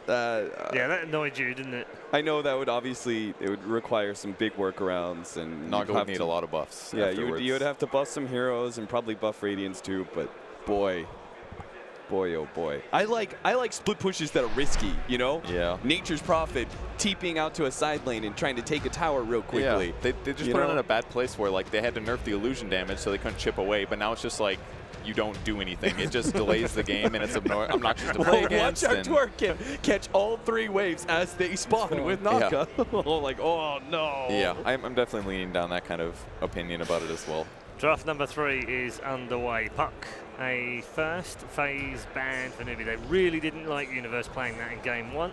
Yeah, that annoyed you, didn't it? I know that would obviously, it would require some big workarounds, and Naga would need a lot of buffs. Yeah, you would have to buff some heroes and probably buff Radiance too, but boy, oh boy. I like split pushes that are risky, you know? Yeah. Nature's Prophet TPing out to a side lane and trying to take a tower real quickly. Yeah, they just put it in a bad place where like they had to nerf the illusion damage so they couldn't chip away, but now it's just like, you don't do anything. It just delays the game, and it's obnoxious to play against. Watch our Dwarf catch all 3 waves as they spawn with Naga. Yeah. Like, oh no. Yeah, I'm definitely leaning down that kind of opinion about it as well. Draft number 3 is underway. Puck, a first phase ban for Newbee. They really didn't like Universe playing that in game 1.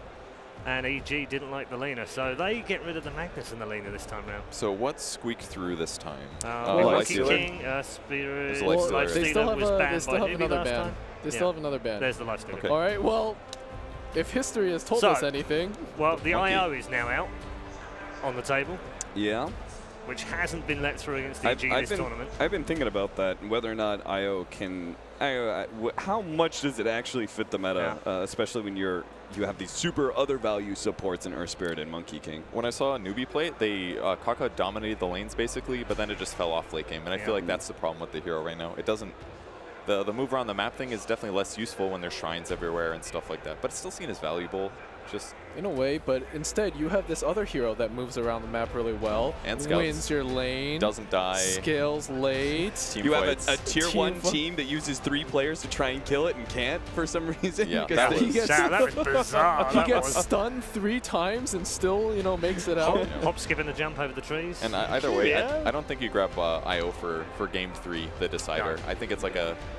And EG didn't like the Lina, so they get rid of the Magnus and the Lina this time round. So what squeaked through this time? Monkey King, Spirit, they still have was banned by Newbee another last ban. time. They still have another ban. There's the Lifestealer. Okay. All right, well, if history has told us anything. Well, the IO is now out on the table. Yeah. Which hasn't been let through against EG this tournament. I've been thinking about that, whether or not IO can, how much does it actually fit the meta, especially when you have these super other value supports in Earth Spirit and Monkey King. When I saw a Newbee play it, they Kaka dominated the lanes basically, but then it just fell off late game, and I feel like that's the problem with the hero right now. It doesn't. The move around the map thing is definitely less useful when there's shrines everywhere and stuff like that, but it's still seen as valuable. Just in a way, but instead you have this other hero that moves around the map really well and scouts, wins your lane, doesn't die, scales late. You have a tier 1 team that uses 3 players to try and kill it and can't for some reason. Yeah, that was bizarre. He gets stunned 3 times and still, you know, makes it out. Hop, skipping the jump over the trees. And either way, I don't think you grab IO for game 3, the decider. No. I think it's like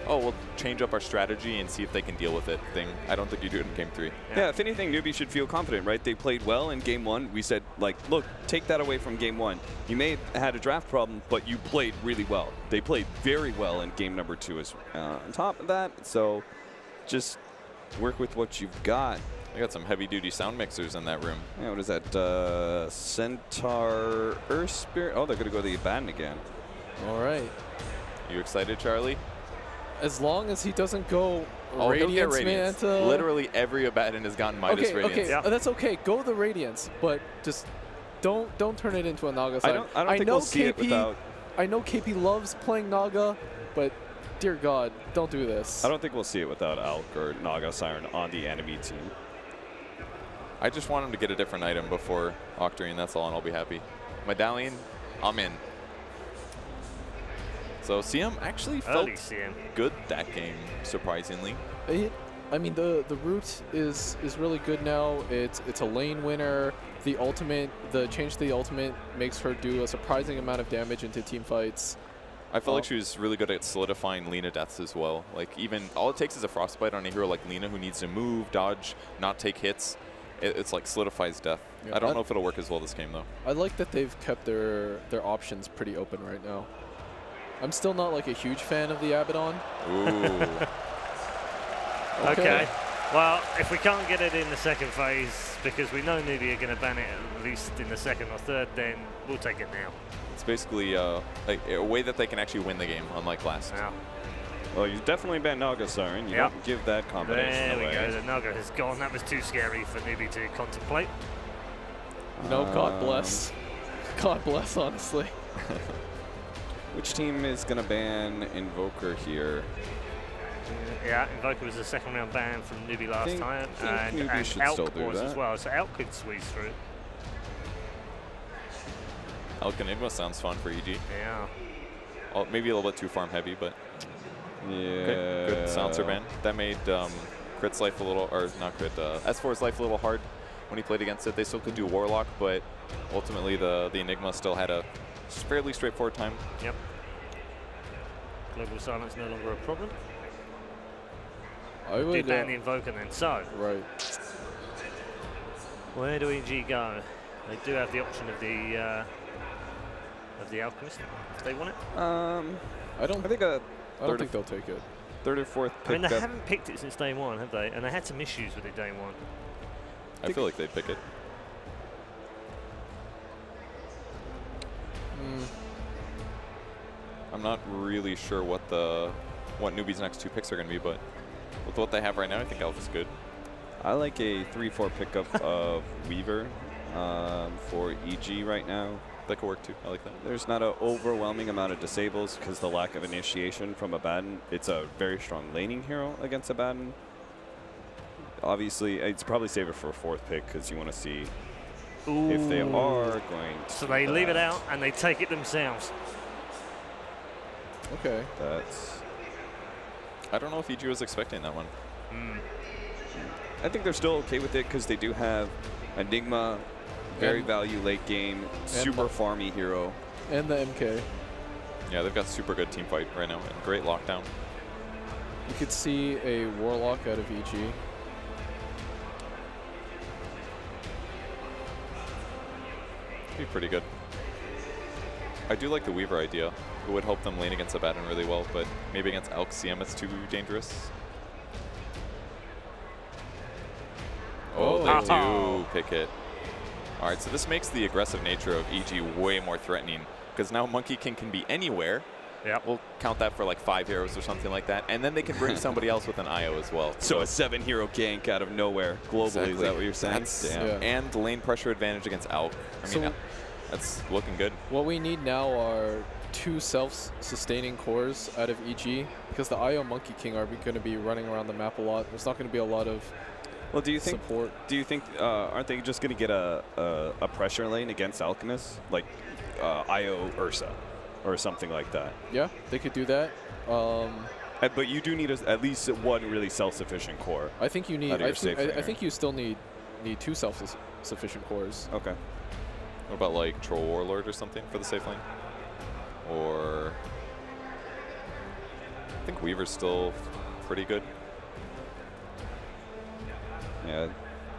we'll change up our strategy and see if they can deal with it thing. I don't think you do it in game 3. Yeah, if anything, Newbee should feel confident, right? They played well in game 1. We said, like, look, take that away from game 1. You may have had a draft problem, but you played really well. They played very well in game number 2 as on top of that. So just work with what you've got. I got some heavy-duty sound mixers in that room. Yeah, what is that? Centaur Earth Spirit? Oh, they're going to go to the Abaddon again. All right. You excited, Charlie? As long as he doesn't go Radiance. Manta. Literally every Abaddon has gotten Midas Radiance. Okay, that's okay. Go the Radiance, but just don't turn it into a Naga side. I don't think we'll see it without. I know KP loves playing Naga, but dear God, don't do this. I don't think we'll see it without Alk or Naga Siren on the enemy team. I just want him to get a different item before Octarine, that's all, and I'll be happy. Medallion, I'm in. So CM actually felt good that game, surprisingly. I mean, the root is really good now. It's a lane winner. The ultimate, the change to the ultimate makes her do a surprising amount of damage into team fights. I felt like she was really good at solidifying Lina deaths as well. Like even all it takes is a frostbite on a hero like Lina who needs to move, dodge, not take hits. It's like solidifies death. Yeah, I don't know if it'll work as well this game though. I like that they've kept their options pretty open right now. I'm still not like a huge fan of the Abaddon. Ooh. Okay. Well, if we can't get it in the second phase, because we know Newbee are going to ban it at least in the second or third, then we'll take it now. It's basically like a way that they can actually win the game, unlike last. Yeah. Well, you definitely ban Naga Siren. You don't give that combination away. There we go. The Naga has gone. That was too scary for Newbee to contemplate. No, God bless. God bless, honestly. Which team is going to ban Invoker here? Yeah, Invoker was a second round ban from Newbee last time. And Alk was as well, so Alk could squeeze through. Enigma sounds fun for EG. Yeah. Oh, maybe a little bit too farm heavy, but yeah. Good silencer ban. That made Crit's life a little, or not Crit, S4's life a little hard when he played against it. They still could do Warlock, but ultimately the Enigma still had a fairly straightforward time. Yep. Global silence no longer a problem. I would ban the Invoker then. So, right. Where do EG go? They do have the option of the Alchemist if they want it. I don't think they'll take it. Third or fourth pick. I mean, they haven't picked it since day 1, have they? And they had some issues with it day 1. I feel like they'd pick it. I'm not really sure what Newbee's next 2 picks are going to be, but with what they have right now, I think Alpha's good. I like a 3-4 pickup of Weaver for EG right now. That could work too. I like that. There's not an overwhelming amount of disables because the lack of initiation from Abaddon. It's a very strong laning hero against Abaddon. Obviously, it's probably save it for a 4th pick because you want to see if they are going to. So they leave it out and they take it themselves. Okay. That's. I don't know if EG was expecting that one. I think they're still okay with it because they do have Enigma, very And- value late game, super farmy hero. And the MK. Yeah, they've got super good team fight right now and great lockdown. You could see a Warlock out of EG. Be pretty good. I do like the Weaver idea. It would help them lane against Abaddon really well, but maybe against Alc CM it's too dangerous. Oh, they do pick it. All right, so this makes the aggressive nature of EG way more threatening because now Monkey King can be anywhere. Yep. We'll count that for like 5 heroes or something like that, and then they can bring somebody else with an IO as well. So a 7-hero gank out of nowhere globally, Exactly. is that what you're saying? That's, Damn. Yeah. And lane pressure advantage against Alc. I mean, So- that's looking good. What we need now are 2 self-sustaining cores out of EG because the IO Monkey King are going to be running around the map a lot. There's not going to be a lot of Well, do you think support. aren't they just going to get a pressure lane against Alchemist, like IO Ursa or something like that? Yeah, they could do that. But you do need at least one really self-sufficient core. I think you need. Out of your I think, safe I laner. think you still need 2 self-sufficient cores. Okay. What about like Troll Warlord or something for the safe lane? Or I think Weaver's still pretty good. Yeah.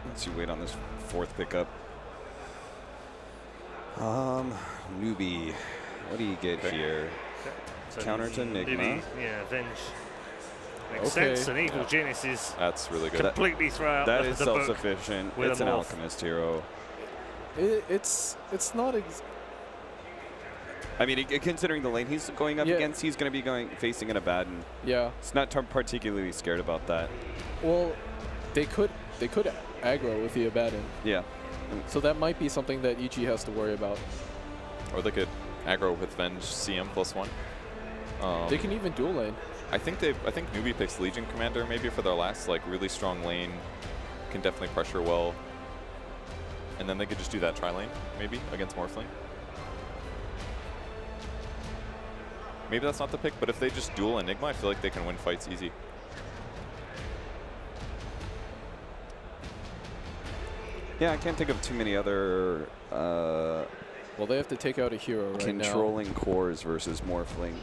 Let's wait on this 4th pickup. Newbee. What do you get here? So Counter to Enigma. Newbee, yeah, Venge. Makes Okay. sense, and Evil Genius is That's really good. completely throw out That the, is the book. self-sufficient. with It's a an morph. Alchemist hero. It's not. I mean, considering the lane he's going up Yeah. against, he's going to be facing an Abaddon. Yeah. It's not particularly scared about that. Well, they could aggro with the Abaddon, Yeah. so that might be something that EG has to worry about. Or they could aggro with Venge CM +1. They can even dual lane. I think Newbee picks Legion Commander maybe for their last like really strong lane. Can definitely pressure well. And then they could just do that tri-lane maybe against Morphling. Maybe that's not the pick, but if they just duel Enigma, I feel like they can win fights easy. Yeah, I can't think of too many other Well, they have to take out a hero right now. controlling cores versus Morphling.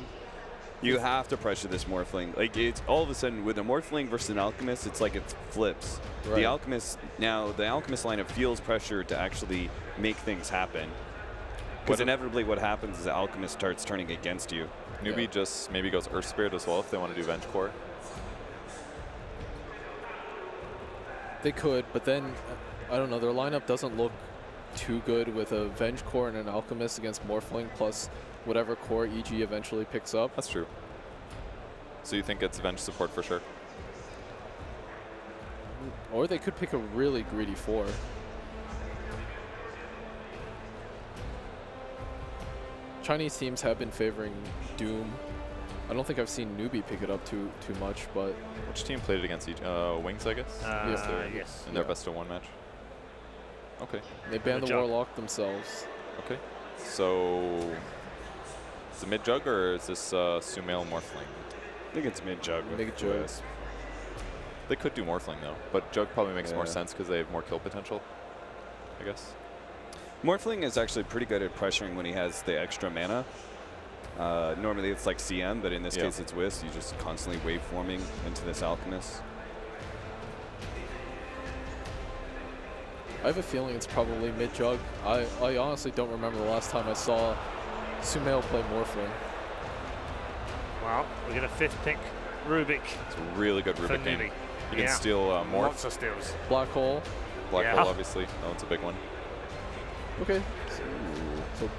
You have to pressure this Morphling. Like, it's all of a sudden with a Morphling versus an Alchemist, it's like it flips. Right. The Alchemist lineup feels pressure to actually make things happen. Because inevitably what happens is the Alchemist starts turning against you. Newbee just maybe goes Earth Spirit as well if they want to do Venge Core. They could, but then I don't know. Their lineup doesn't look too good with a Venge core and an Alchemist against Morphling plus whatever core EG eventually picks up. That's true. So you think it's Venge support for sure? Or they could pick a really greedy 4. Chinese teams have been favoring Doom. I don't think I've seen Newbee pick it up too much, but Which team played it against each? Wings, I guess? Yes. In their best of 1 match? Okay. they banned the Jug. Warlock themselves. Okay. So is it mid Jug or is this Sumail Morphling? I think it's mid-jug. with Mid-jug. Wisp. They could do Morphling though, but Jug probably makes more Yeah. sense because they have more kill potential, I guess. Morphling is actually pretty good at pressuring when he has the extra mana. Normally it's like CM, but in this Yeah. case it's Wisp. You're just constantly waveforming into this Alchemist. I have a feeling it's probably mid-jug. I honestly don't remember the last time I saw Sumail play Morphling. Well, we get a 5th pick, Rubik It's a really good for Rubik game. Newbee. You can steal Morph, Lots of steals. Black Hole. Black Yeah. Hole obviously. That one's a big one. Okay. So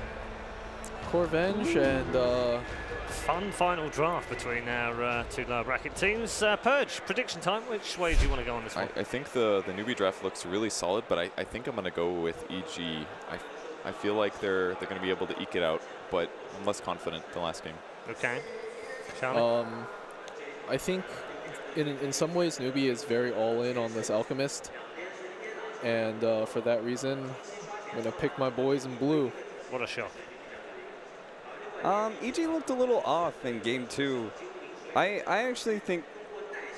core Venge and Fun final draft between our two lower bracket teams. Purge, prediction time. Which way do you want to go on this one? I think the Newbee draft looks really solid, but I think I'm going to go with EG. I feel like they're going to be able to eke it out, but I'm less confident the last game. Okay. Charlie? I think in some ways Newbee is very all in on this Alchemist, and for that reason, I'm going to pick my boys in blue. What a shot. EG looked a little off in game 2. I actually think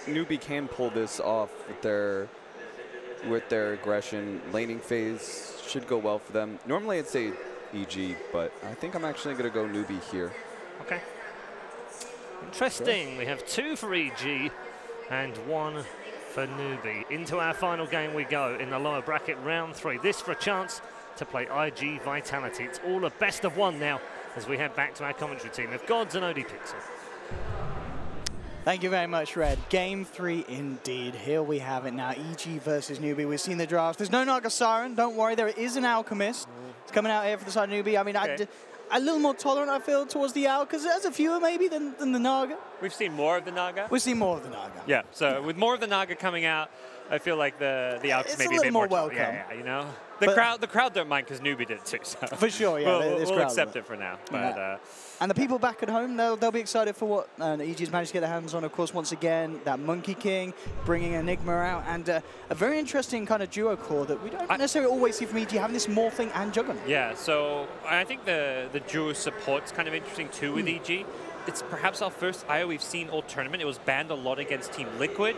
Newbee can pull this off with their aggression. Laning phase should go well for them. Normally I'd say EG, but I think I'm actually going to go Newbee here. Okay. Interesting. Sure. We have 2 for EG and 1 for Newbee. Into our final game we go in the lower bracket, round 3. This for a chance to play IG Vitality. It's all a best of 1 now as we head back to our commentary team of Gods and OD Pixel. Thank you very much, Red. Game 3 indeed. Here we have it now. EG versus Newbee. We've seen the drafts. There's no Naga Siren. Don't worry. There is an Alchemist. It's coming out here for the side of Newbee. I mean, okay. A little more tolerant, I feel, towards the Owl, because there's a fewer maybe than the Naga. We've seen more of the Naga. We've seen more of the Naga. Yeah, so with more of the Naga coming out, I feel like the Alchemist maybe a bit more welcome. Yeah, you know. The crowd don't mind because Newbee did it too. So for sure, yeah. We'll accept it for now. But, yeah. And the people back at home, they'll be excited for what EG's managed to get their hands on. Of course, once again, that Monkey King bringing Enigma out, and a very interesting kind of duo core that we don't necessarily always see from EG, having this Morphling and Juggernaut. Yeah, so I think the duo support's kind of interesting too with EG. It's perhaps our first IO we've seen all tournament. It was banned a lot against Team Liquid.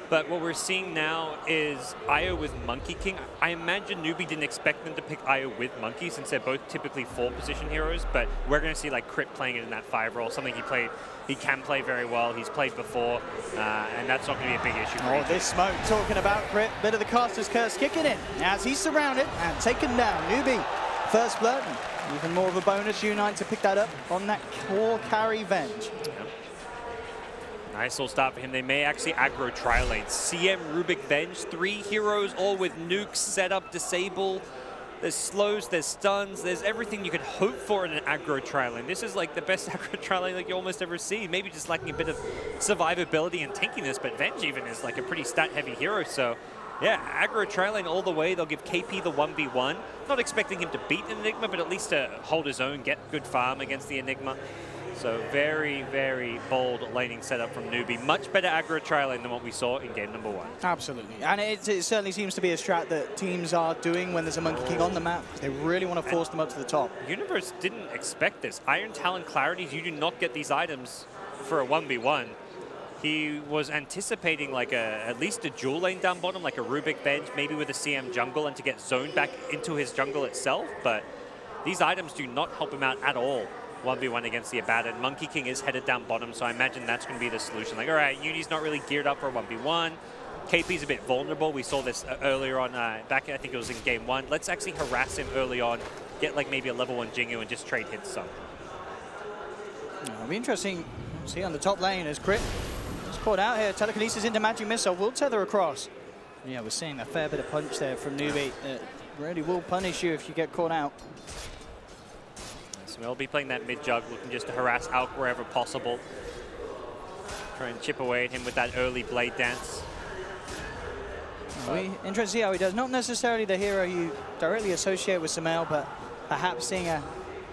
But what we're seeing now is IO with Monkey King. I imagine Newbee didn't expect them to pick IO with Monkey since they're both typically 4-position heroes, but we're going to see like Crit playing it in that 5 role, something he can play very well. He's played before, and that's not going to be a big issue for him. This smoke talking about Crit, bit of the caster's curse kicking in as he's surrounded and taken down. Newbee, first blood, even more of a bonus Unite to pick that up on that core carry Venge. Yeah. Nice little start for him. They may actually aggro tri-lane. CM, Rubik, Venge, 3 heroes, all with nukes, set up, disable. There's slows, there's stuns, there's everything you could hope for in an aggro tri-lane. This is like the best aggro tri-lane like you almost ever see. Maybe just lacking a bit of survivability and tankiness, but Venge even is like a pretty stat-heavy hero, so yeah, aggro tri-lane all the way. They'll give KP the 1v1. Not expecting him to beat Enigma, but at least to hold his own, get good farm against the Enigma. So very, very bold laning setup from Newbee. Much better aggro tri-lane than what we saw in game number 1. Absolutely. And it certainly seems to be a strat that teams are doing when there's a Monkey King on the map. They really want to force them up to the top. Universe didn't expect this. Iron Talon Clarities, you do not get these items for a 1v1. He was anticipating like at least a dual lane down bottom, like a Rubik Venge, maybe with a CM jungle, and to get zoned back into his jungle itself. But these items do not help him out at all. 1v1 against the Abaddon. Monkey King is headed down bottom, so I imagine that's going to be the solution. Like, all right, Uni's not really geared up for a 1v1. KP's a bit vulnerable. We saw this earlier on, back I think it was in game 1. Let's actually harass him early on, get like maybe a level 1 Jingu and just trade hits some. It'll be interesting to see on the top lane as Crit is caught out here. Telekinesis into Magic Missile will tether across. Yeah, we're seeing a fair bit of punch there from Newbee. Really will punish you if you get caught out. So we'll be playing that mid-jug, looking just to harass Alk wherever possible. Try and chip away at him with that early blade dance. Interesting to see how he does. Not necessarily the hero you directly associate with Sumail, but perhaps seeing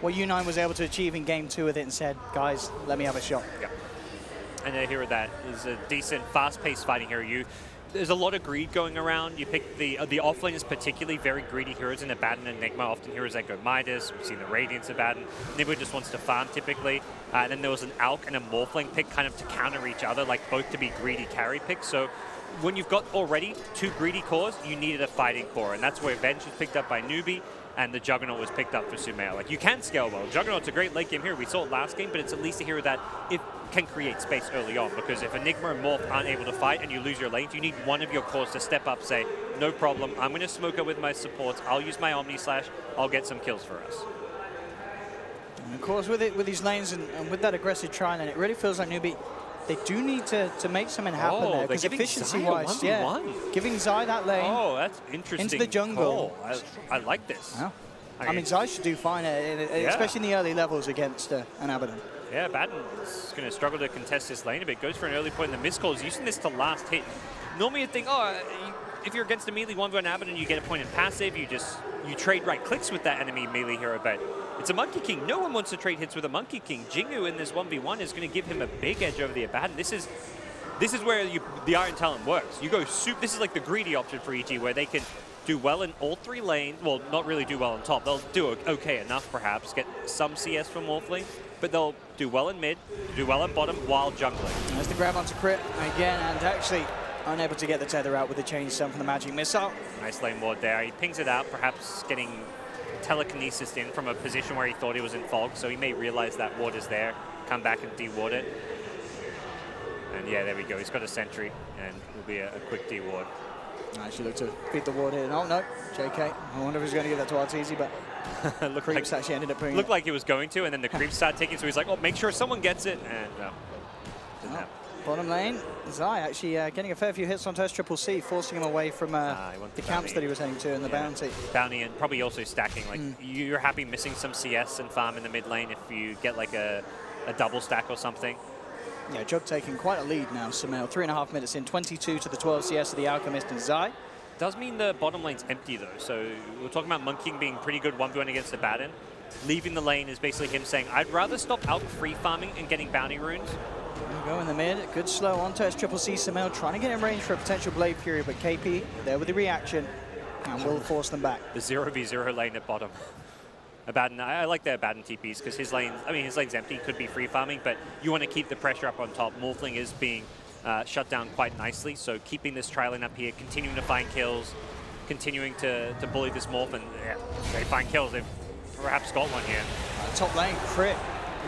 what U9 was able to achieve in game 2 with it and said, guys, let me have a shot. Yeah. And a hero that is a decent, fast-paced fighting hero. There's a lot of greed going around. You pick the offlane is particularly very greedy heroes in Abaddon and Enigma, often heroes that go Midas. We've seen the Radiance Abaddon. Nibud just wants to farm typically. And then there was an Alk and a Morphling pick kind of to counter each other, like both to be greedy carry picks. So when you've got already 2 greedy cores, you needed a fighting core. And that's where Venge was picked up by Newbee and the Juggernaut was picked up for Sumail. Like, you can scale well. Juggernaut's a great late game hero. We saw it last game, but it's at least a hero that it can create space early on, because if Enigma and Morph aren't able to fight and you lose your lanes, you need one of your cores to step up, say, no problem, I'm going to smoke up with my supports, I'll use my Omni Slash, I'll get some kills for us. And of course, with these lanes and with that aggressive tri-lane, it really feels like Newbee, they do need to make something happen there, because efficiency-wise, yeah, giving Zai that lane. Oh, that's interesting. Into the jungle. I like this. Wow. I mean, Zai should do fine, especially in the early levels against an Abaddon. Yeah, Abaddon's going to struggle to contest this lane a bit. Goes for an early point in the missed calls, using this to last hit. Normally you'd think, oh, if you're against a melee 1v1 Abaddon, you get a point in passive, you trade right clicks with that enemy melee hero, but it's a Monkey King. No one wants to trade hits with a Monkey King. Jingu in this 1v1 is going to give him a big edge over the Abaddon. This is where the Iron Talent works. You go this is like the greedy option for EG, where they can do well in all 3 lanes. Well, not really do well on top. They'll do okay enough, perhaps, get some CS from Morphling, but they'll do well in mid, do well in bottom while jungling. There's the grab onto Crit again, and actually unable to get the tether out with the change stun from the Magic Missile. Nice lane ward there. He pings it out, perhaps getting telekinesis in from a position where he thought he was in fog, so he may realize that ward is there, come back and de-ward it. And yeah, there we go. He's got a sentry, and will be a quick de-ward. I should look to beat the ward here. Oh no, JK. I wonder if he's going to give that to Arteezy, but Creeps actually ended up putting looked like he was going to, and then the Creeps started taking, so he's like, oh, make sure someone gets it, and didn't happen. Bottom lane, Zai actually getting a fair few hits onto SCCC, forcing him away from the camps that he was heading to in the bounty. Bounty, and probably also stacking. Like you're happy missing some CS and farm in the mid lane if you get like a double stack or something. Yeah, Jug taking quite a lead now, Sumail. 3.5 minutes in, 22 to the 12 CS of the Alchemist and Zai. Does mean the bottom lane's empty though, so we're talking about Monkey King being pretty good 1v1 against Abaddon. Leaving the lane is basically him saying, I'd rather stop out free farming and getting bounty runes. Go in the mid, good slow onto SCCC. Sumail trying to get in range for a potential Blade Fury, but KP there with the reaction and will force them back. The 0v0 lane at bottom. Abaddon, I like the Abaddon TPs because his lane's empty, could be free farming, but you want to keep the pressure up on top. Morphling is being shut down quite nicely, so keeping this trialing up here, continuing to find kills, continuing to bully this Morph, and yeah, they find kills. They've perhaps got one here. Top lane, Crit,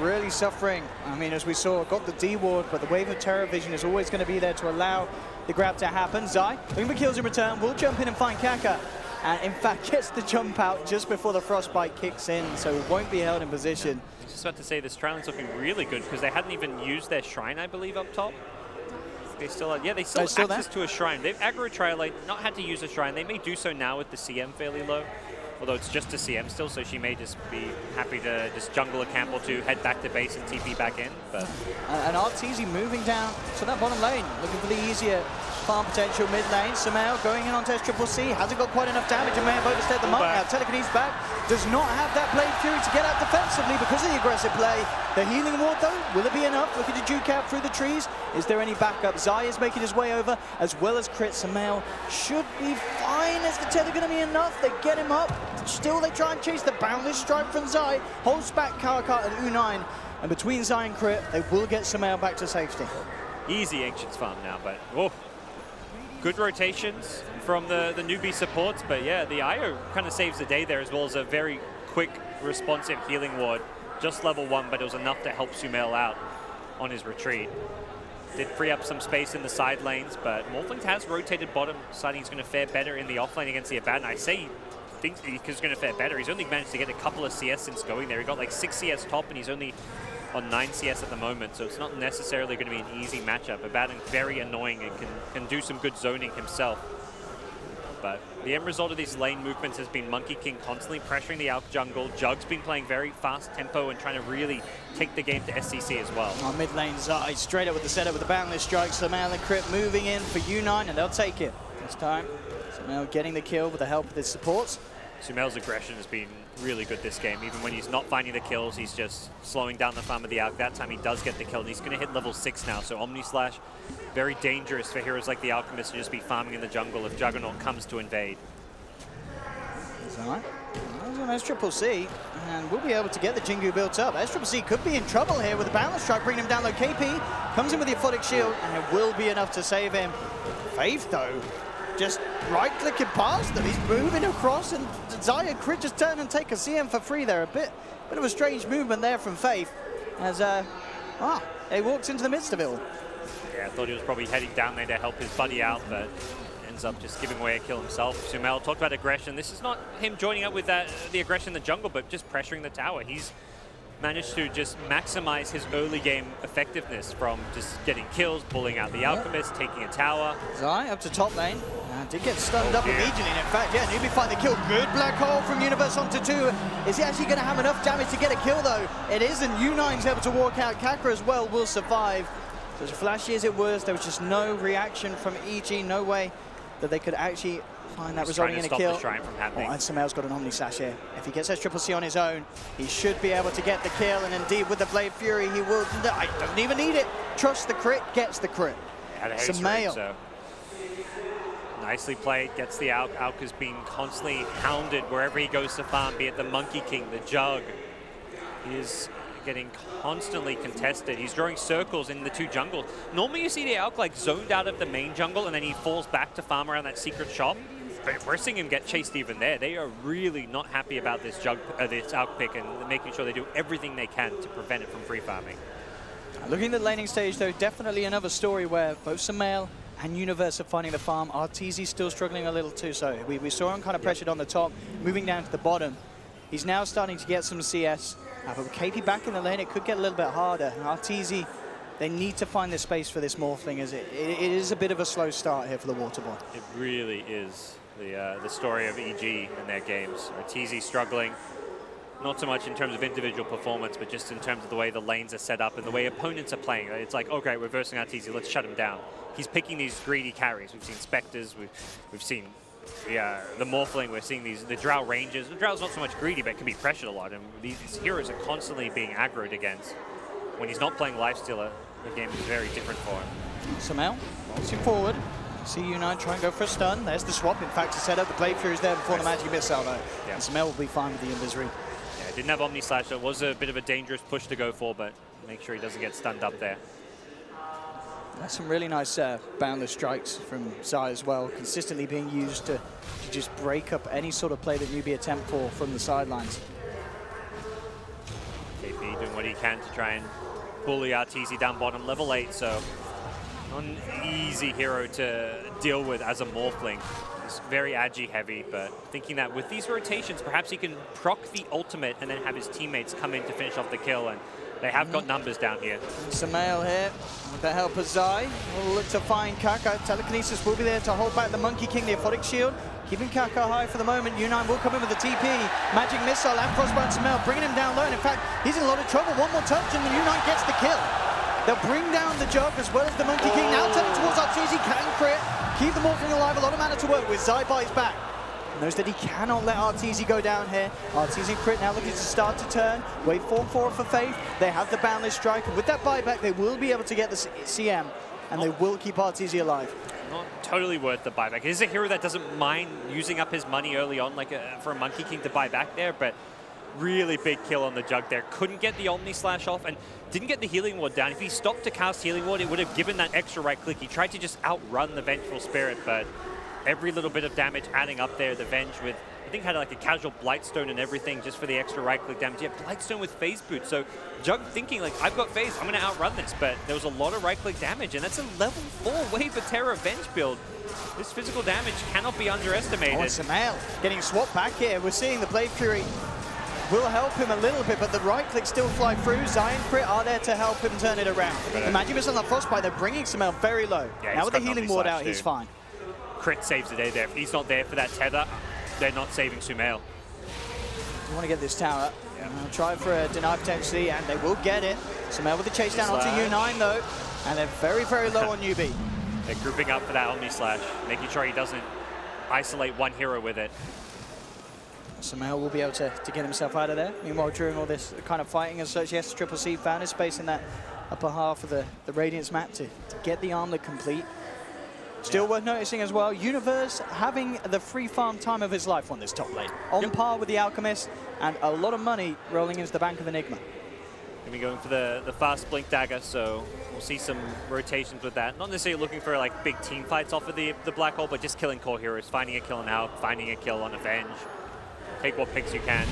really suffering. I mean, as we saw, got the D-ward, but the Wave of Terror Vision is always going to be there to allow the grab to happen. Zai, looking for kills in return, will jump in and find Kaka. And in fact, gets the jump out just before the Frostbite kicks in, so won't be held in position. I was just about to say, this Trialen's looking really good because they hadn't even used their Shrine, I believe, up top. They still have, they still have access to a Shrine. They've aggro Trialite, not had to use a Shrine. They may do so now with the CM fairly low, although it's just a CM still, so she may just be happy to just jungle a camp or two, head back to base and TP back in. But and Arteezy moving down to that bottom lane, looking for the easier farm potential mid lane. Sumail going in on SCCC, hasn't got quite enough damage and may have overstayed the mark now. Telekinesis back, does not have that Blade Fury to get out defensively because of the aggressive play. The healing ward though, will it be enough? Looking to juke out through the trees. Is there any backup? Zai is making his way over, as well as Crit. Sumail should be fine. Is the tether going to be enough? They get him up. Still they try and chase the boundless strike from Zai. Holds back Karakat and U9. And between Zai and Crit, they will get Sumail back to safety. Easy Ancients farm now, but oh. Good rotations from the Newbee supports, but yeah, the IO kind of saves the day there, as well as a very quick, responsive healing ward. Just level 1, but it was enough to help Sumail out on his retreat. Did free up some space in the side lanes, but Morphling has rotated bottom, deciding he's going to fare better in the offlane against the Abaddon. I say he thinks he's going to fare better. He's only managed to get a couple of CS since going there. He got like 6 CS top, and he's only on 9 CS at the moment, so it's not necessarily going to be an easy matchup. Abaddon very annoying and can do some good zoning himself. But the end result of these lane movements has been Monkey King constantly pressuring the Alch jungle. Jug's been playing very fast tempo and trying to really take the game to SCC as well. On mid lane, Zai straight up with the setup with the boundless strike. Sumail and Crit moving in for U9, and they'll take it this time. Sumail getting the kill with the help of his supports. Sumail's aggression has been really good this game. Even when he's not finding the kills, he's just slowing down the farm of the Alch. That time he does get the kill, and he's going to hit level 6 now. So Omni Slash, very dangerous for heroes like the Alchemist to just be farming in the jungle if Juggernaut comes to invade. Zai, there's an SCCC, and we'll be able to get the Jingu built up. SCCC could be in trouble here with the balance strike, bringing him down low. KP comes in with the Aphotic Shield, and it will be enough to save him. Faith, though, just right-clicking past them. He's moving across, and Zai and Crit just turn and take a CM for free there. A bit of a strange movement there from Faith, as he walks into the midst of it all. Yeah, I thought he was probably heading down there to help his buddy out, but ends up just giving away a kill himself. Sumail talked about aggression. This is not him joining up with the aggression in the jungle, but just pressuring the tower. He's managed to just maximize his early game effectiveness from just getting kills, pulling out the Alchemist, taking a tower. Zai up to top lane, Did get stunned up immediately. And in fact, yeah, Newbee find the kill. Good black hole from Universe onto 2. Is he actually going to have enough damage to get a kill, though? It isn't. U9's able to walk out. Kaka as well will survive. So as flashy as it was, there was just no reaction from EG. No way that they could actually find that resulting in a kill. The shrine from happening. And Sumail's got an Omni Slash here. If he gets that Triple C on his own, he should be able to get the kill. And indeed, with the Blade Fury, he will. I don't even need it. Trust the crit, gets the crit. Sumail. So nicely played, gets the Alk. Alk is being constantly hounded wherever he goes to farm, be it the Monkey King, the Jug. He is getting constantly contested. He's drawing circles in the 2 jungles. Normally you see the Alk like zoned out of the main jungle and then he falls back to farm around that secret shop. But we're seeing him get chased even there. They are really not happy about this this Alk pick and making sure they do everything they can to prevent it from free farming. Looking at the laning stage though, definitely another story where both Sumail and Universe are finding the farm. RTZ still struggling a little too, so we saw him kind of pressured on the top, moving down to the bottom. He's now starting to get some CS. But with KP back in the lane, it could get a little bit harder. And RTZ, they need to find the space for this Morphling, as it is a bit of a slow start here for the Waterboy. It really is the story of EG and their games. RTZ struggling, not so much in terms of individual performance, but just in terms of the way the lanes are set up and the way opponents are playing. It's like, okay, we're versing RTZ, let's shut him down. He's picking these greedy carries. We've seen Spectres, we've seen the Morphling, we're seeing the Drow Rangers. The Drow's not so much greedy, but it can be pressured a lot. And these heroes are constantly being aggroed against. When he's not playing Lifestealer, the game is very different for him. Sumail, bolting forward. See U9 try and go for a stun. There's the swap, in fact, to set up. The Blade Fury is there before the Magic Missile, though. Yeah. And Sumail will be fine with the Invis Read. Yeah, didn't have Omni Slash, so it was a bit of a dangerous push to go for, but make sure he doesn't get stunned up there. That's some really nice boundless strikes from Zai as well, consistently being used to just break up any sort of play that Newbee attempt for from the sidelines. KP doing what he can to try and bully RTZ down bottom, level 8, so not an easy hero to deal with as a Morphling. He's very agi heavy, but thinking that with these rotations, perhaps he can proc the ultimate and then have his teammates come in to finish off the kill, and they have got numbers down here. Sumail here, with the help of Zai, will look to find Kaka. Telekinesis will be there to hold back the Monkey King, the Aphotic Shield. Keeping Kaka high for the moment. U9 will come in with the TP. Magic Missile and Frostbite Sumail, bringing him down low. And in fact, he's in a lot of trouble. One more touch and the U9 gets the kill. They'll bring down the Jug as well as the Monkey King. Now turning towards RTZ, can crit. Keep the Morphling alive, a lot of mana to work with. Zai buys back. Knows that he cannot let RTZ go down here. RTZ crit now looking to start to turn. Waveform 4 for Faith. They have the Boundless Strike. And with that buyback, they will be able to get the CM. And they will keep RTZ alive. Not totally worth the buyback. He's a hero that doesn't mind using up his money early on, like for a Monkey King to buy back there, but really big kill on the Jug there. Couldn't get the Omni Slash off and didn't get the Healing Ward down. If he stopped to cast Healing Ward, it would have given that extra right click. He tried to just outrun the Vengeful Spirit, but every little bit of damage adding up there. The Venge with, I think, had like a casual Blightstone and everything just for the extra right-click damage. Yeah, Blightstone with Phase Boot. So Jug thinking, like, I've got Phase, I'm going to outrun this. But there was a lot of right-click damage, and that's a level 4 Wave of Terror Venge build. This physical damage cannot be underestimated. Oh, Sumail getting swapped back here. We're seeing the Blade Fury will help him a little bit, but the right-click still fly through. Zion Crit are there to help him turn it around. The Magic Missile on the Frostbite, they're bringing Sumail very low. Yeah, now with the Healing Ward out, he's fine. Crit saves the day there. If he's not there for that tether, they're not saving Sumail. You want to get this tower. Yeah. Try for a deny potentially, and they will get it. Sumail with the chase down onto U9 though, and they're very, very low on Newbee. They're grouping up for that Omni Slash, making sure he doesn't isolate one hero with it. Sumail will be able to get himself out of there. Meanwhile, during all this kind of fighting and such, yes, Triple C found his space in that upper half of the Radiance map to get the armlet complete. Still worth noticing as well, Universe having the free farm time of his life on this top lane. On par with the Alchemist, and a lot of money rolling into the bank of Enigma. Going to be going for the fast Blink Dagger, so we'll see some rotations with that. Not necessarily looking for like big team fights off of the Black Hole, but just killing core heroes, finding a kill on Alk, finding a kill on Avenge. Take what picks you can.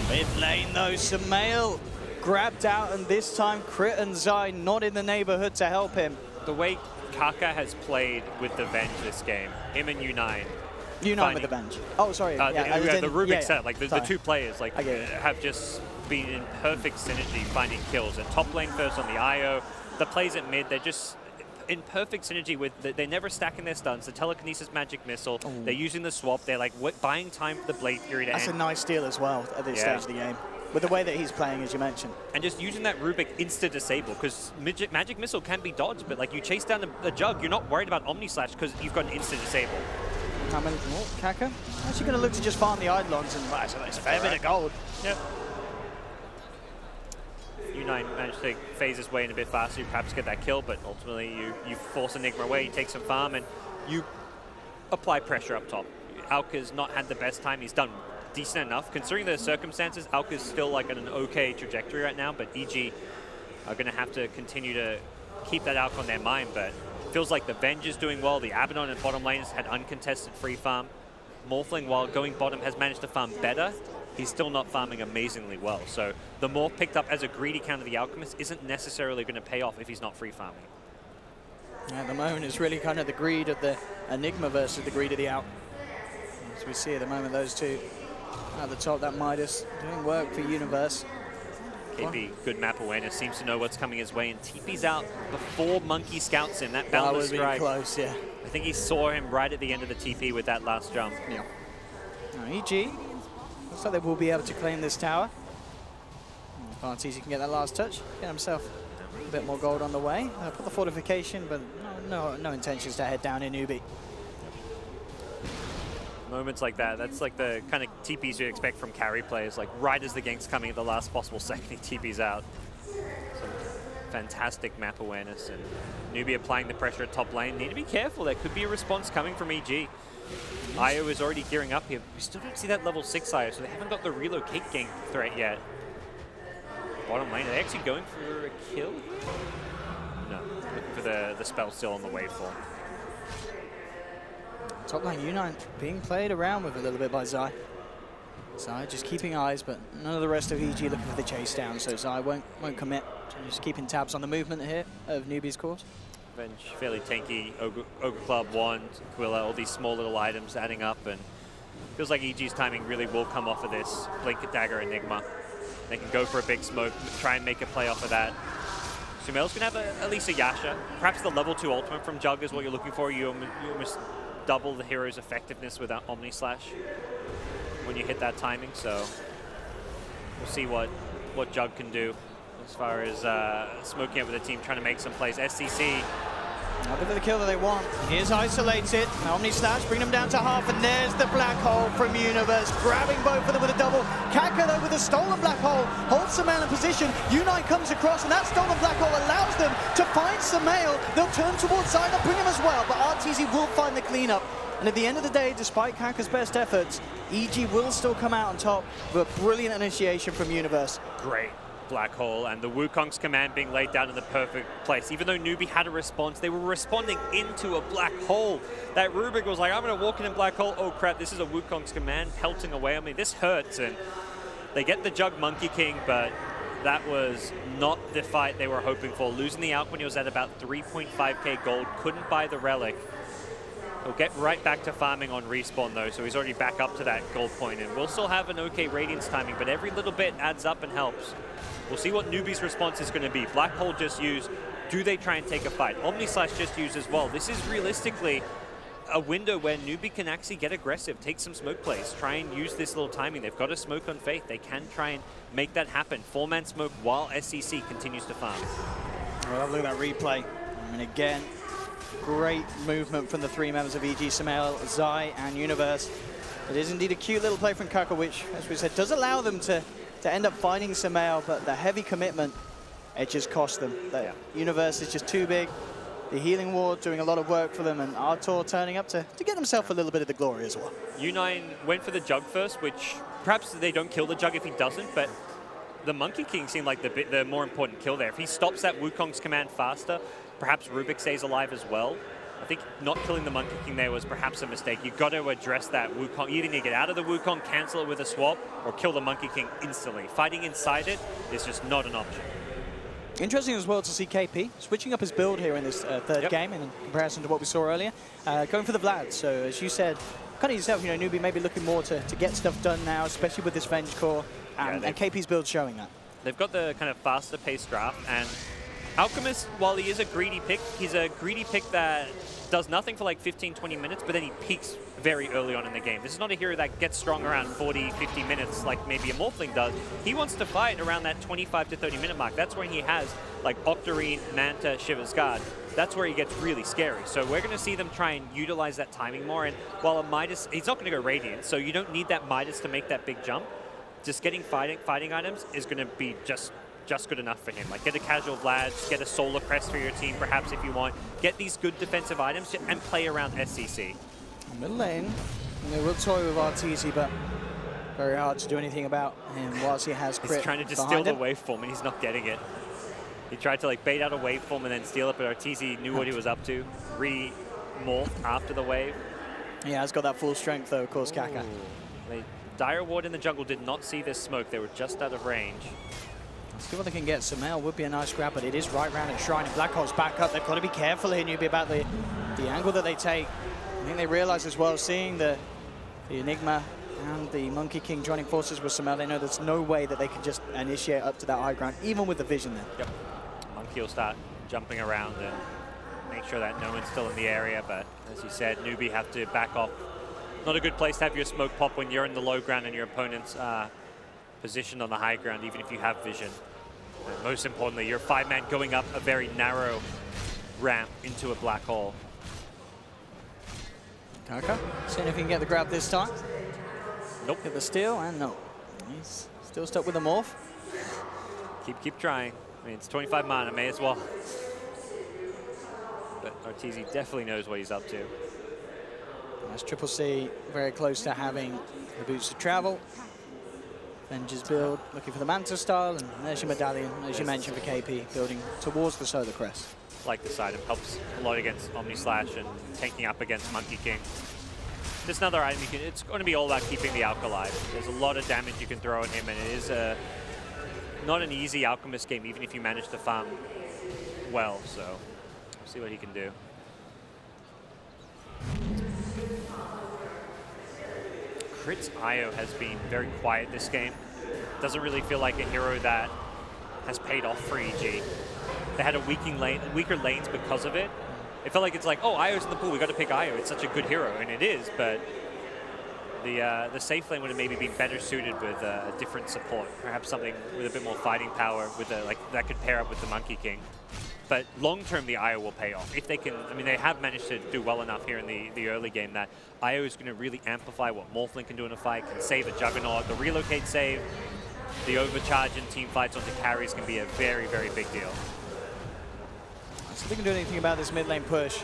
Mid lane though, Sumail grabbed out, and this time Crit and Zai not in the neighborhood to help him. The way Kaka has played with the Venge this game, him and U9. U9 with the Venge. Oh, sorry. The Rubik set, like the two players, like have just been in perfect synergy finding kills. At top lane first on the IO, the plays at mid, they're just in perfect synergy with, they're never stacking their stuns, the telekinesis magic missile, they're using the swap, they're like buying time for the blade period. That's a nice steal as well at this stage of the game, with the way that he's playing, as you mentioned. And just using that Rubik insta-disable, because magic missile can be dodged, but like you chase down a Jug, you're not worried about Omni Slash because you've got an insta-disable. Kaka actually going to look to just farm the Eidolons, and it's a fair bit of gold. Yep. U9 managed to phase his way in a bit faster, you perhaps get that kill, but ultimately you force Enigma away, you take some farm, and you apply pressure up top. Alka's not had the best time, he's done decent enough. Considering the circumstances, Alka's still like on an okay trajectory right now, but EG are going to have to continue to keep that Alka on their mind, but feels like the Venge is doing well, the Abaddon and bottom lane has had uncontested free farm. Morphling, while going bottom, has managed to farm better. He's still not farming amazingly well. So the Morph picked up as a greedy counter to the Alchemist isn't necessarily going to pay off if he's not free farming. Yeah, at the moment, it's really kind of the greed of the Enigma versus the greed of the Out. As we see at the moment, those two at the top, that Midas doing work for Universe. KP, good map awareness, seems to know what's coming his way, and TP's out before Monkey scouts him. That boundless strike. Close, yeah. I think he saw him right at the end of the TP with that last jump. Yeah. Now, EG, looks like they will be able to claim this tower. Fancies, he can get that last touch, get himself a bit more gold on the way. Put the fortification, but no intentions to head down in Newbee. Moments like that, that's like the kind of TPs you expect from carry players, like right as the gank's coming at the last possible second, he TPs out. Some fantastic map awareness, and Newbee applying the pressure at top lane. Need to be careful, there could be a response coming from EG. IO is already gearing up here. We still don't see that level 6 IO, so they haven't got the relocate gank threat yet. Bottom lane, are they actually going for a kill? No, looking for the spell still on the waveform. Top lane U9 being played around with a little bit by Zai. Zai just keeping eyes, but none of the rest of EG looking for the chase down, so Zai won't commit. Just keeping tabs on the movement here of Newbee's course. Venge fairly tanky, Ogre Club, Wand, Quilla, all these small little items adding up, and feels like EG's timing really will come off of this. Blink, Dagger, Enigma. They can go for a big smoke, try and make a play off of that. Sumail's going to have at least a Yasha. Perhaps the level 2 ultimate from Jug is what you're looking for. You almost double the hero's effectiveness with that Omni Slash when you hit that timing, so we'll see what Jug can do as far as smoking up with the team, trying to make some plays. SCC. A bit of the kill that they want. Here's Isolated. Omni Slash, bring them down to half, and there's the black hole from Universe, grabbing both of them with a double. Kaka, though, with a stolen black hole, holds Sumail in position. U9 comes across, and that stolen black hole allows them to find Sumail. They'll turn towards Zai, they'll bring him as well, but RTZ will find the cleanup. And at the end of the day, despite Kaka's best efforts, EG will still come out on top with a brilliant initiation from Universe. Great black hole, and the Wukong's command being laid down in the perfect place. Even though Newbee had a response, they were responding into a black hole. That Rubik was like, I'm going to walk in a black hole. Oh crap, this is a Wukong's command pelting away. I mean, this hurts, and they get the Jug Monkey King, but that was not the fight they were hoping for. Losing the Alk when he was at about 3.5k gold, couldn't buy the relic. He'll get right back to farming on respawn though, so he's already back up to that gold point, and we'll still have an okay Radiance timing, but every little bit adds up and helps. We'll see what Newbee's response is going to be. Black Hole just used. Do they try and take a fight? Omni Slash just used as well. This is realistically a window where Newbee can actually get aggressive, take some smoke plays, try and use this little timing. They've got a smoke on Faith. They can try and make that happen. 4-man smoke while SCC continues to farm. Well, look at that replay. And again, great movement from the 3 members of EG, Sumail, Zai, and Universe. It is indeed a cute little play from Kaka, which, as we said, does allow them to end up finding Sumail, but the heavy commitment, it just cost them. The Universe is just too big. The Healing Ward doing a lot of work for them, and Artur turning up to get himself a little bit of the glory as well. U9 went for the Jug first, which perhaps they don't kill the Jug if he doesn't, but the Monkey King seemed like the more important kill there. If he stops that Wukong's command faster, perhaps Rubik stays alive as well. I think not killing the Monkey King there was perhaps a mistake. You've got to address that Wukong. You either need to get out of the Wukong, cancel it with a swap, or kill the Monkey King instantly. Fighting inside it is just not an option. Interesting as well to see KP switching up his build here in this third game in comparison to what we saw earlier. Going for the Vlad. So as you said, kind of yourself, Newbee maybe looking more to get stuff done now, especially with this Venge core, and KP's build showing that. They've got the kind of faster paced draft, and Alchemist, while he is a greedy pick, he's a greedy pick that does nothing for like 15, 20 minutes, but then he peaks very early on in the game. This is not a hero that gets strong around 40, 50 minutes like maybe a Morphling does. He wants to fight around that 25 to 30 minute mark. That's when he has like Octarine, Manta, Shiva's Guard. That's where he gets really scary. So we're going to see them try and utilize that timing more. And while a Midas, he's not going to go Radiant, so you don't need that Midas to make that big jump. Just getting fighting items is going to be just good enough for him. Like get a casual Vlad, get a Solar Crest for your team perhaps if you want. Get these good defensive items and play around SCC. Middle lane, and they will toy with RTZ, but very hard to do anything about him whilst he has crit. He's trying to just steal the waveform and he's not getting it. He tried to like bait out a waveform and then steal it, but RTZ knew what he was up to. Re-morphed after the wave. Yeah, he's got that full strength though, of course, Kaka. Dire Ward in the jungle did not see this smoke. They were just out of range. Let's see what they can get. Sumail would be a nice grab, but it is right round and Shrine. And Black Hole's back up. They've got to be careful here, Newbee, about the angle that they take. I think they realize as well, seeing the Enigma and the Monkey King joining forces with Sumail, they know there's no way that they can just initiate up to that high ground, even with the vision there. Yep. Monkey will start jumping around and make sure that no one's still in the area, but as you said, Newbee have to back off. Not a good place to have your smoke pop when you're in the low ground and your opponent's positioned on the high ground, even if you have vision. And most importantly, you're 5-man going up a very narrow ramp into a black hole. Kaka, seeing if he can get the grab this time. Nope. Get the steal, and no. He's still stuck with the morph. Keep trying. I mean, it's 25 mana, may as well. But RTZ definitely knows what he's up to. That's Triple C very close to having the boots to travel. Vengeance build, looking for the Manta style, and there's your medallion, as you mentioned, for KP, building towards the Solar Crest. Like this item, helps a lot against Omni Slash and tanking up against Monkey King. Just another item you can, it's going to be all about keeping the Alch alive. There's a lot of damage you can throw at him, and it is not an easy Alchemist game, even if you manage to farm well, so we'll see what he can do. Crit's IO has been very quiet this game. Doesn't really feel like a hero that has paid off for EG. They had a weaker lanes because of it. It felt like it's like, oh, IO's in the pool, we got to pick IO. It's such a good hero, and it is, but the safe lane would have maybe been better suited with a different support. Perhaps something with a bit more fighting power with that could pair up with the Monkey King. But long-term, the IO will pay off. If they can, I mean, they have managed to do well enough here in the early game that IO is going to really amplify what Morphling can do in a fight, can save a Juggernaut. The relocate save, the overcharge in team fights onto carries can be a very, very big deal. So they can do anything about this mid lane push.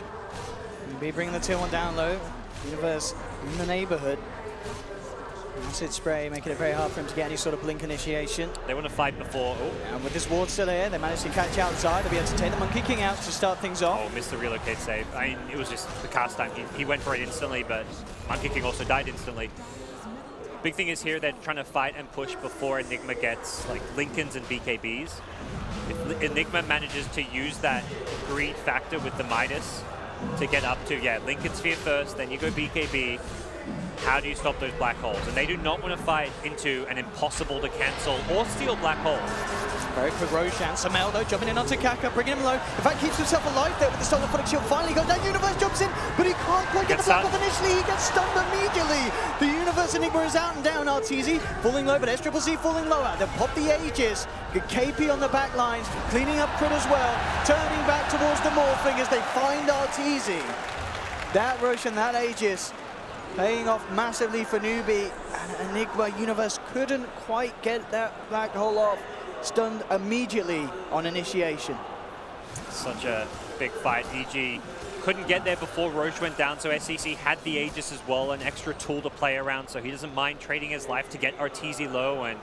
Be bringing the tier 1 down low. Universe in the neighborhood. Acid spray, making it very hard for him to get any sort of blink initiation. They want to fight before. Oh. And with this ward still here, they managed to catch outside. They'll be able to take the Monkey King out to start things off. Oh, missed the relocate save. I mean, it was just the cast time. He went for it instantly, but Monkey King also died instantly. Big thing is here, they're trying to fight and push before Enigma gets like Lincolns and BKBs. If Enigma manages to use that greed factor with the Midas to get up to, Lincoln Sphere first, then you go BKB. How do you stop those black holes? And they do not want to fight into an impossible to cancel or steal black hole. Very quick Roshan. Sumail though jumping in onto Kaka, bringing him low. In fact, keeps himself alive there with the stolen Phonic Shield. Finally goes down. Universe jumps in, but he can't quite get the black off initially. He gets stunned immediately. The Universe Enigma is out and down. RTZ falling low, but SCCC falling lower. They've popped the Aegis. Good KP on the back lines, cleaning up Crit as well. Turning back towards the Morphling as they find RTZ. That Roshan, that Aegis, paying off massively for Newbee, and Enigma Universe couldn't quite get that black hole off. Stunned immediately on initiation. Such a big fight. EG couldn't get there before Roche went down, so SCC had the Aegis as well, an extra tool to play around, so he doesn't mind trading his life to get RTZ low, and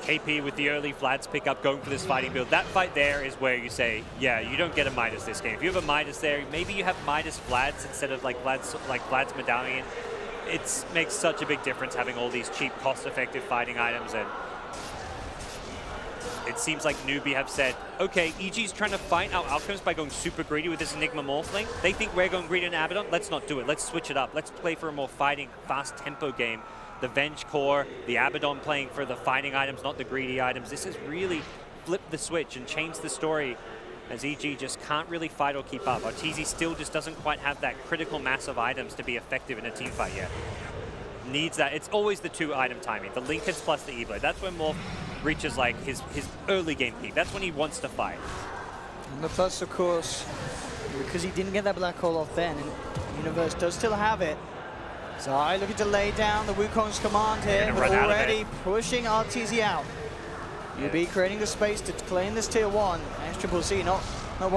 KP with the early Vlad's pickup going for this fighting build. That fight there is where you say, yeah, you don't get a Midas this game. If you have a Midas there, maybe you have Midas Vlad's instead of like Vlad's medallion. It makes such a big difference having all these cheap, cost-effective fighting items, and it seems like Newbee have said, okay, EG's trying to fight our Alchemist by going super greedy with this Enigma Morphling. They think we're going greedy in Abaddon. Let's not do it. Let's switch it up. Let's play for a more fighting, fast tempo game. The Venge core, the Abaddon playing for the fighting items, not the greedy items. This has really flipped the switch and changed the story as EG just can't really fight or keep up. Arteezy still just doesn't quite have that critical mass of items to be effective in a team fight yet. Needs that. It's always the 2-item timing, the Linkage plus the E-Blade. That's when Morph reaches like his early game peak. That's when he wants to fight. And the plus, of course, because he didn't get that black hole off then, and Universe does still have it. Zai looking to lay down the Wukong's command here, but already pushing Arteezy out. Newbee creating the space to claim this tier 1. Triple C not worried.